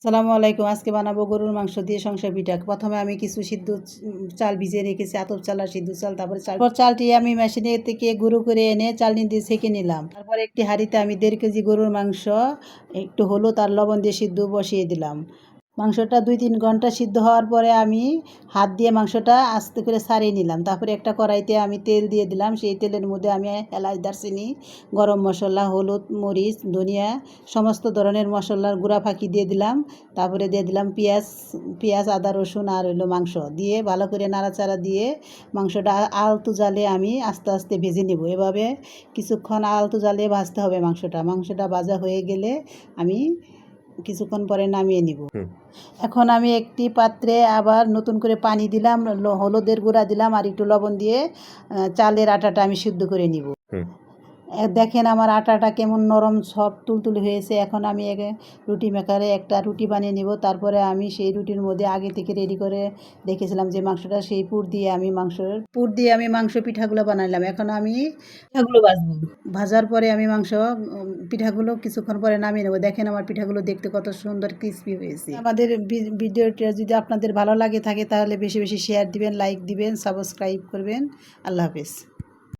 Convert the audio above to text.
সালামু আলাইকুম। আজকে বানাবো গরুর মাংস দিয়ে সংসার পিঠা। প্রথমে আমি কিছু সিদ্ধ চাল ভিজিয়ে রেখেছি, আতপ চাল আর সিদ্ধ চাল। তারপর চালটি আমি মেশিনে থেকে গুঁড়ো করে এনে চালনি দিয়ে ছেঁকে নিলাম। তারপর একটি হাঁড়িতে আমি 1.5 কেজি গরুর মাংস একটু হলুদ আর লবণ দিয়ে সিদ্ধ বসিয়ে দিলাম। মাংসটা 2-3 ঘন্টা সিদ্ধ হওয়ার পরে আমি হাত দিয়ে মাংসটা আস্তে করে ছাড়িয়ে নিলাম। তারপরে একটা কড়াইতে আমি তেল দিয়ে দিলাম। সেই তেলের মধ্যে আমি এলাচ, দারচিনি, গরম মশলা, হলুদ, মরিচ, ধনিয়া সমস্ত ধরনের মশলার গুঁড়া ফাঁকি দিয়ে দিলাম। তারপরে দিয়ে দিলাম পেঁয়াজ, আদা, রসুন আর মাংস দিয়ে ভালো করে নাড়াচাড়া দিয়ে মাংসটা আলতু জালে আমি আস্তে আস্তে ভেজে নেব। এভাবে কিছুক্ষণ আলতু জালে ভাজতে হবে মাংসটা ভাজা হয়ে গেলে আমি কিছুক্ষণ পরে নামিয়ে নিব। এখন আমি একটি পাত্রে আবার নতুন করে পানি দিলাম, হলুদের গুঁড়া দিলাম আর একটু লবণ দিয়ে চালের আটাটা আমি সিদ্ধ করে নিব। দেখেন আমার আটাটা কেমন নরম সফট তুলতুলে হয়েছে। এখন আমি রুটি মেকারে একটা রুটি বানিয়ে নিব। তারপরে আমি সেই রুটির মধ্যে আগে থেকে রেডি করে রেখেছিলাম যে মাংসটা, সেই পুর দিয়ে আমি মাংস পিঠাগুলো বানাইলাম। এখন আমি পিঠাগুলো ভাজবো। ভাজার পরে আমি পিঠাগুলো কিছুক্ষণ পরে নামিয়ে নেব। দেখেন আমার পিঠাগুলো দেখতে কত সুন্দর ক্রিস্পি হয়েছে। আমাদের ভিডিওটা যদি আপনাদের ভালো লাগে থাকে তাহলে বেশি বেশি শেয়ার দিবেন, লাইক দিবেন, সাবস্ক্রাইব করবেন। আল্লাহ হাফেজ।